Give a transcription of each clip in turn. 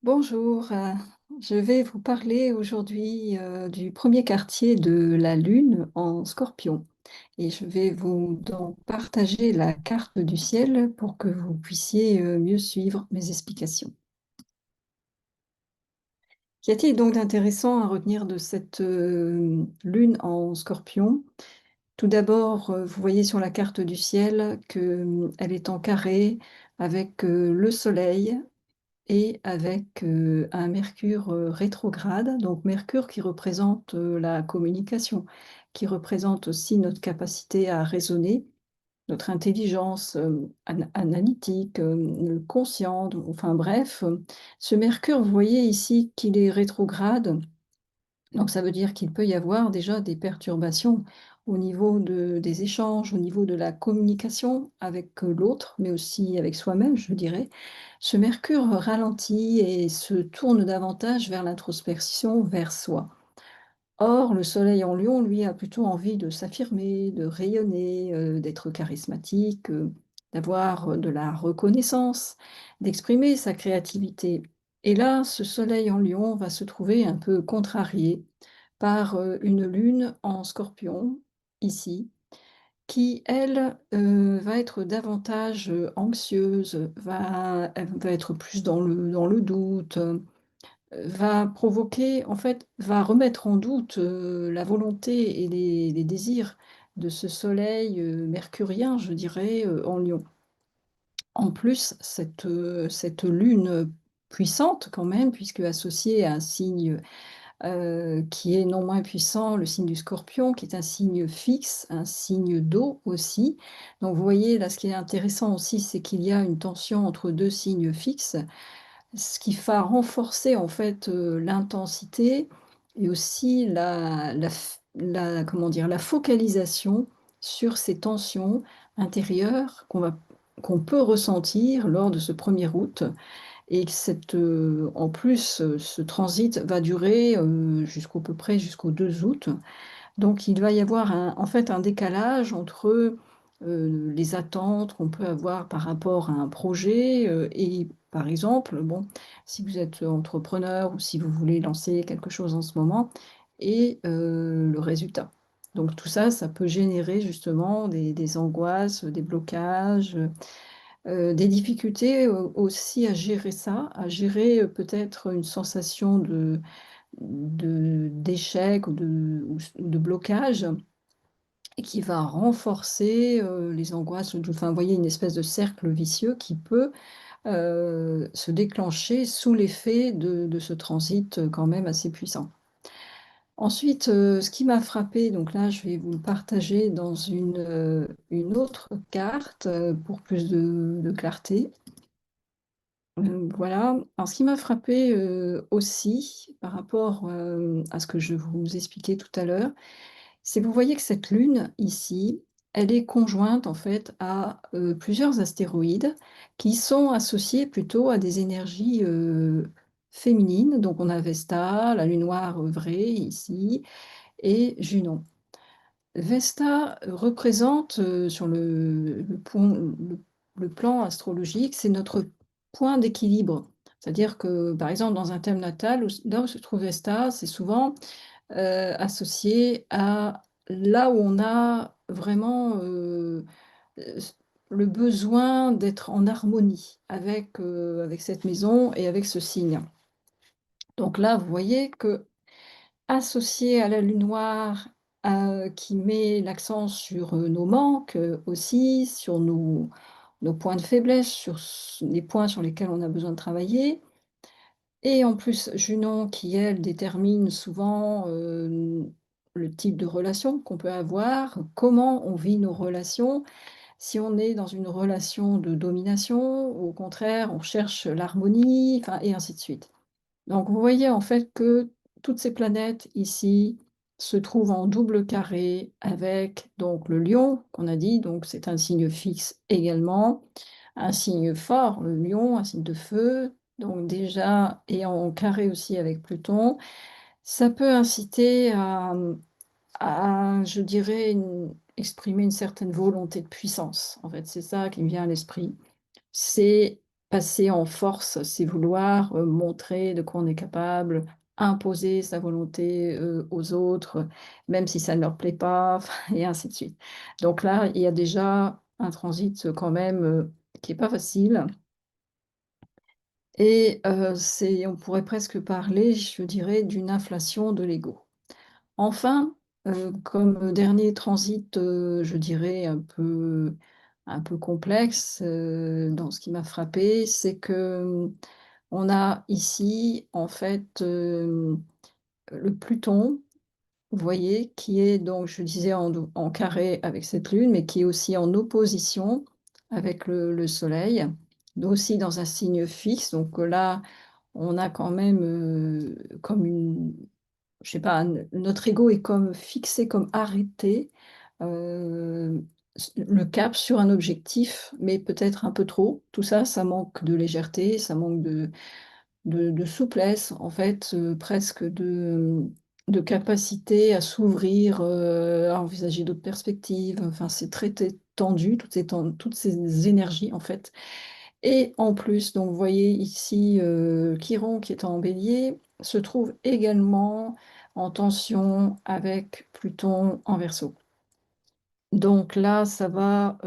Bonjour, je vais vous parler aujourd'hui du premier quartier de la Lune en Scorpion et je vais vous donc partager la carte du ciel pour que vous puissiez mieux suivre mes explications. Qu'y a-t-il donc d'intéressant à retenir de cette Lune en Scorpion? Tout d'abord, vous voyez sur la carte du ciel qu'elle est en carré avec le Soleil et avec un Mercure rétrograde, donc Mercure qui représente la communication, qui représente aussi notre capacité à raisonner, notre intelligence analytique, conscient, enfin bref. Ce Mercure, vous voyez ici qu'il est rétrograde, donc ça veut dire qu'il peut y avoir déjà des perturbations au niveau des échanges, au niveau de la communication avec l'autre, mais aussi avec soi-même, je dirais. Ce Mercure ralentit et se tourne davantage vers l'introspection, vers soi. Or, le Soleil en Lion, lui, a plutôt envie de s'affirmer, de rayonner, d'être charismatique, d'avoir de la reconnaissance, d'exprimer sa créativité. Et là, ce Soleil en Lion va se trouver un peu contrarié par une Lune en Scorpion, ici, qui, elle, va être davantage anxieuse, elle va être plus dans le doute, va provoquer, en fait, va remettre en doute, la volonté et les désirs de ce soleil, mercurien, je dirais, en Lion. En plus, cette lune, puissante quand même, puisque associée à un signe, qui est non moins puissant, le signe du Scorpion, qui est un signe fixe, un signe d'eau aussi. Donc vous voyez, là, ce qui est intéressant aussi, c'est qu'il y a une tension entre 2 signes fixes. Ce qui va renforcer en fait, l'intensité et aussi comment dire? La focalisation sur ces tensions intérieures qu'on peut ressentir lors de ce 1er août et que en plus, ce transit va durer, jusqu'au peu près jusqu'au 2 août. Donc il va y avoir en fait un décalage entre, les attentes qu'on peut avoir par rapport à un projet, et par exemple, bon, si vous êtes entrepreneur ou si vous voulez lancer quelque chose en ce moment et le résultat. Donc tout ça, ça peut générer justement des angoisses, des blocages, des difficultés, aussi à gérer ça, à gérer, peut-être une sensation d'échec ou de blocage et qui va renforcer, les angoisses, enfin, vous voyez une espèce de cercle vicieux qui peut, se déclencher sous l'effet de ce transit, quand même assez puissant. Ensuite, ce qui m'a frappé, donc là, je vais vous le partager dans une autre carte, pour plus de clarté. Voilà. Alors ce qui m'a frappé aussi par rapport, à ce que je vous expliquais tout à l'heure, c'est que vous voyez que cette lune ici, elle est conjointe en fait à, plusieurs astéroïdes qui sont associés plutôt à des énergies, féminines. Donc on a Vesta, la lune noire, vraie ici et Junon. Vesta représente, sur le plan astrologique, c'est notre point d'équilibre. C'est-à-dire que, par exemple, dans un thème natal, là où se trouve Vesta, c'est souvent, associé à là où on a vraiment, s le besoin d'être en harmonie avec cette maison et avec ce signe. Donc là, vous voyez que associé à la lune noire, qui met l'accent sur, nos manques, aussi, sur nos points de faiblesse, sur les points sur lesquels on a besoin de travailler et en plus Junon qui, elle, détermine souvent, le type de relation qu'on peut avoir, comment on vit nos relations, si on est dans une relation de domination ou au contraire on cherche l'harmonie, enfin et ainsi de suite. Donc vous voyez en fait que toutes ces planètes ici se trouvent en double carré avec donc le lion qu'on a dit, donc c'est un signe fixe également, un signe fort, le lion, un signe de feu, donc déjà et en carré aussi avec Pluton, ça peut inciter à je dirais exprimer une certaine volonté de puissance. En fait, c'est ça qui me vient à l'esprit. C'est passer en force, c'est vouloir, montrer de quoi on est capable, imposer sa volonté, aux autres, même si ça ne leur plaît pas, enfin et ainsi de suite. Donc là, il y a déjà un transit, quand même, qui est pas facile et c'est on pourrait presque parler, je dirais, d'une inflation de l'ego. Enfin, comme dernier transit, je dirais un peu complexe, dans ce qui m'a frappé, c'est que, on a ici, en fait, le Pluton, vous voyez? Qui est donc, je disais, en carré avec cette lune, mais qui est aussi en opposition avec le soleil, donc aussi dans un signe fixe. Donc, là, on a quand même, comme une je sais pas, notre ego est comme fixé, comme arrêté, le cap sur un objectif, mais peut-être un peu trop. Tout ça, ça manque de légèreté, ça manque de souplesse, en fait, presque de capacité à s'ouvrir, à envisager d'autres perspectives. Enfin, c'est très tendu, toutes ces énergies, en fait. Et en plus, donc vous voyez ici, Chiron qui est en Bélier, se trouve également en tension avec Pluton en Verseau. Donc là, ça va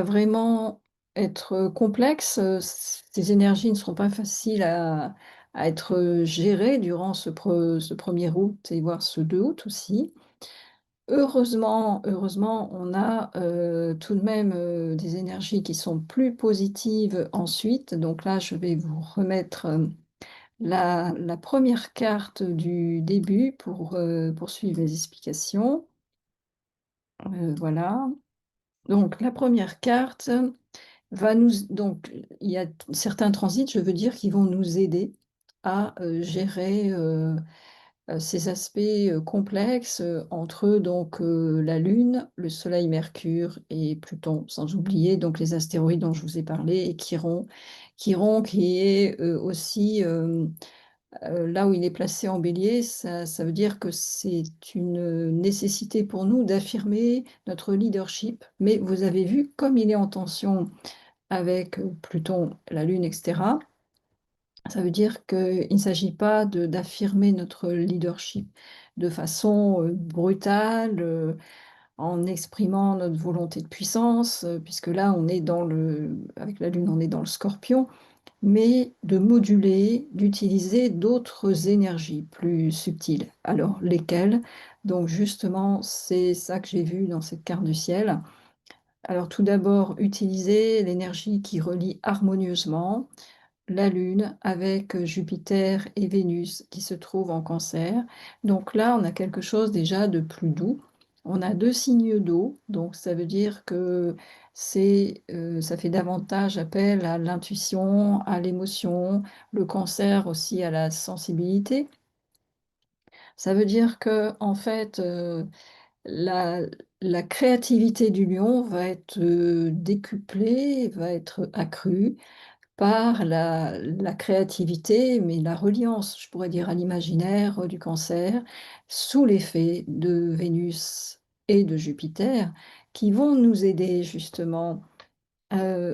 vraiment être complexe, ces énergies ne seront pas faciles à être, gérées durant ce 1er août et voire ce 2 août aussi. Heureusement, on a, tout de même, des énergies qui sont plus positives ensuite. Donc là, je vais vous remettre, la 1re carte du début pour, poursuivre les explications. Voilà. Donc la 1re carte va nous donc il y a certains transits, je veux dire, qui vont nous aider à, gérer, ces aspects, complexes, entre donc, la Lune, le Soleil, Mercure et Pluton, sans oublier donc les astéroïdes dont je vous ai parlé et Chiron. Chiron qui est, aussi, là où il est placé en Bélier, ça veut dire que c'est une, nécessité pour nous d'affirmer notre leadership. Mais vous avez vu, comme il est en tension avec, Pluton, la Lune et cetera, ça veut dire qu'il ne s'agit pas d'affirmer notre leadership de façon, brutale, en exprimant notre volonté de puissance, puisque là, on est dans le avec la Lune, on est dans le Scorpion, mais de moduler, d'utiliser d'autres énergies plus subtiles. Alors lesquelles? Donc justement, c'est ça que j'ai vu dans cette carte du ciel. Alors tout d'abord, utiliser l'énergie qui relie harmonieusement la Lune avec, Jupiter et Vénus qui se trouvent en Cancer. Donc là, on a quelque chose déjà de plus doux. On a 2 signes d'eau, donc ça veut dire que ça fait davantage appel à l'intuition, à l'émotion, le Cancer aussi à la sensibilité. Ça veut dire qu'en fait, la la créativité du Lion va être, décuplée, va être accrue par la créativité, mais la reliance, je pourrais dire, à l'imaginaire, du Cancer, sous l'effet de Vénus et de Jupiter, qui vont nous aider justement,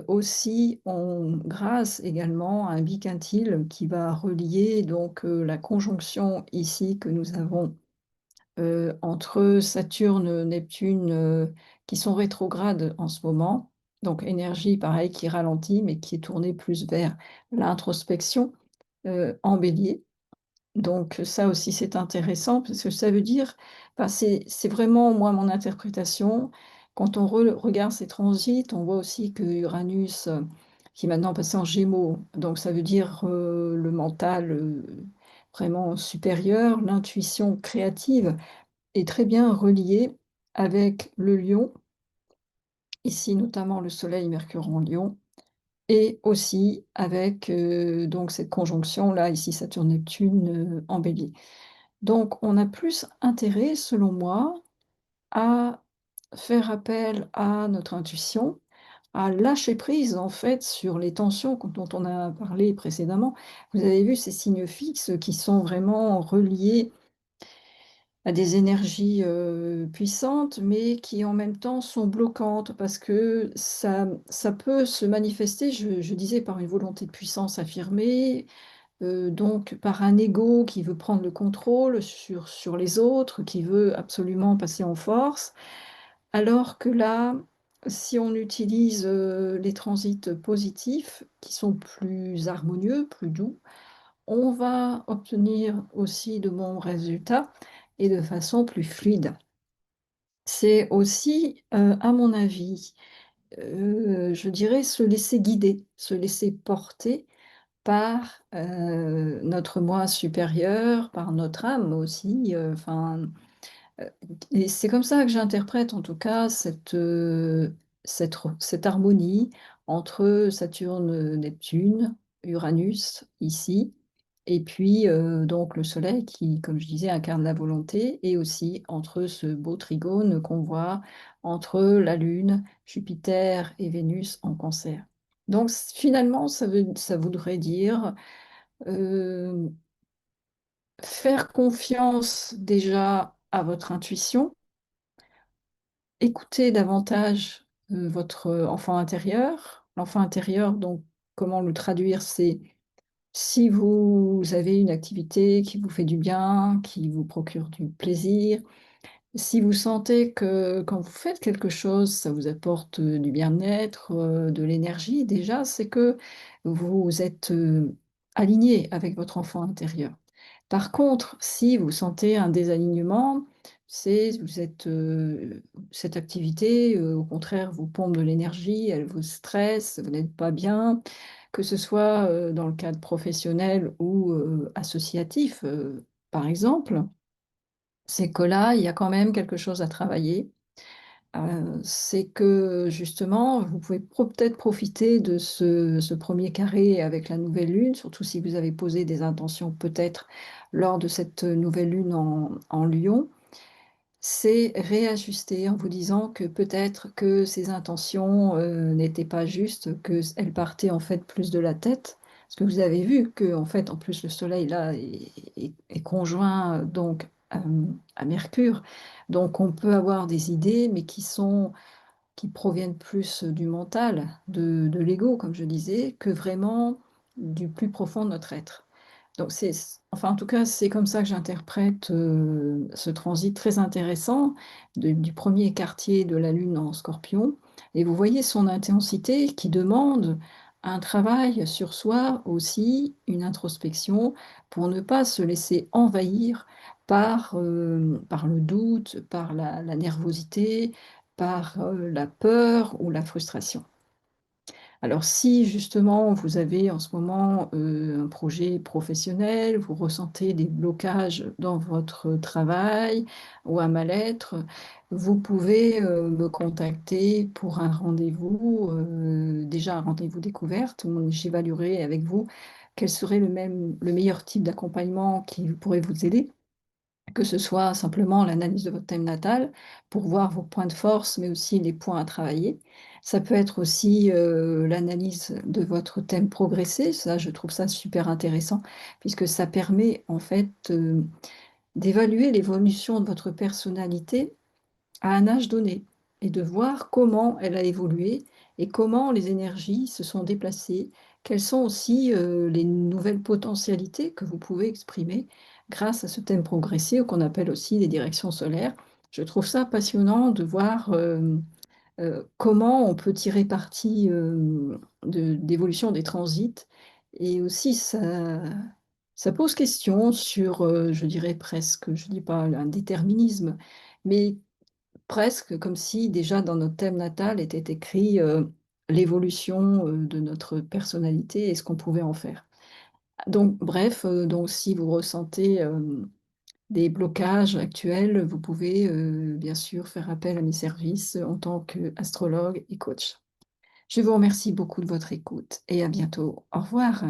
aussi grâce également à un biquintile qui va relier donc, la conjonction ici que nous avons, entre Saturne, Neptune, qui sont rétrogrades en ce moment. Donc énergie pareil qui ralentit, mais qui est tournée plus vers l'introspection, en Bélier. Donc ça aussi c'est intéressant parce que ça veut dire enfin c'est vraiment moi mon interprétation. Quand on regarde ces transits, on voit aussi que Uranus, qui est maintenant passé en Gémeaux, donc ça veut dire, le mental, vraiment supérieur, l'intuition créative est très bien relié avec le Lion, ici notamment le Soleil, Mercure en Lion et aussi avec, donc cette conjonction-là, ici Saturne-Neptune, en Bélier. Donc on a plus intérêt, selon moi, à faire appel à notre intuition, à lâcher prise, en fait, sur les tensions dont on a parlé précédemment. Vous avez vu ces signes fixes qui sont vraiment reliés à des énergies puissantes, mais qui en même temps sont bloquantes parce que ça peut se manifester, je disais, par une volonté de puissance affirmée, donc par un ego qui veut prendre le contrôle sur les autres, qui veut absolument passer en force. Alors que là, si on utilise les transits positifs, qui sont plus harmonieux, plus doux, on va obtenir aussi de bons résultats et de façon plus fluide. C'est aussi, à mon avis, je dirais se laisser guider, se laisser porter par, notre moi supérieur, par notre âme aussi, enfin, heu et c'est comme ça que j'interprète en tout cas cette harmonie entre Saturne, Neptune, Uranus ici et puis, donc le Soleil qui, comme je disais, incarne la volonté et aussi entre ce beau trigone qu'on voit entre la Lune, Jupiter et Vénus en Cancer. Donc finalement ça voudrait dire, heu, faire confiance déjà à votre intuition, écouter davantage, votre enfant intérieur. L'enfant intérieur, donc comment le traduire? C'est si vous avez une activité qui vous fait du bien, qui vous procure du plaisir, si vous sentez que quand vous faites quelque chose, ça vous apporte, du bien-être, de l'énergie, déjà, c'est que vous êtes, aligné avec votre enfant intérieur. Par contre, si vous sentez un désalignement, c'est vous êtes, cette activité, au contraire, vous pompe de l'énergie, elle vous stresse, vous n'êtes pas bien, que ce soit, dans le cadre professionnel ou, associatif, par exemple, c'est que là, il y a quand même quelque chose à travailler. C'est que justement, vous pouvez peut-être profiter de ce 1er carré avec la nouvelle lune, surtout si vous avez posé des intentions peut-être lors de cette nouvelle lune en Lion. C'est réajuster en vous disant que peut-être que ces intentions, n'étaient pas justes, qu'elles partaient en fait plus de la tête. Parce que vous avez vu qu'en fait, en plus, le soleil là est conjoint, donc, à Mercure. Donc on peut avoir des idées, mais qui proviennent plus du mental, de l'ego, comme je disais, que vraiment du plus profond de notre être. Donc enfin, en tout cas, c'est comme ça que j'interprète, ce transit très intéressant du 1er quartier de la Lune en Scorpion et vous voyez son intensité qui demande un travail sur soi aussi, une introspection pour ne pas se laisser envahir par le doute, par la nervosité, par, la peur ou la frustration. Alors si justement vous avez en ce moment, un projet professionnel, vous ressentez des blocages dans votre travail ou un mal-être, vous pouvez, me contacter pour un rendez-vous, déjà un rendez-vous découverte où j'évaluerai avec vous quel serait le meilleur type d'accompagnement qui pourrait vous aider. Que ce soit simplement l'analyse de votre thème natal pour voir vos points de force, mais aussi les points à travailler. Ça peut être aussi, l'analyse de votre thème progressé, ça je trouve ça super intéressant puisque ça permet en fait, d'évaluer l'évolution de votre personnalité à un âge donné et de voir comment elle a évolué et comment les énergies se sont déplacées. Quelles sont aussi, les nouvelles potentialités que vous pouvez exprimer grâce à ce thème progressé ou qu'on appelle aussi les directions solaires. Je trouve ça passionnant de voir, comment on peut tirer parti, d'évolution des transits et aussi ça pose question sur, je dirais presque, je dis pas un déterminisme, mais presque comme si déjà dans notre thème natal était écrit, l'évolution, de notre personnalité et ce qu'on pouvait en faire. Donc bref, donc si vous ressentez, des blocages actuels, vous pouvez, bien sûr faire appel à mes services, en tant qu'astrologue et coach. Je vous remercie beaucoup de votre écoute et à bientôt. Au revoir.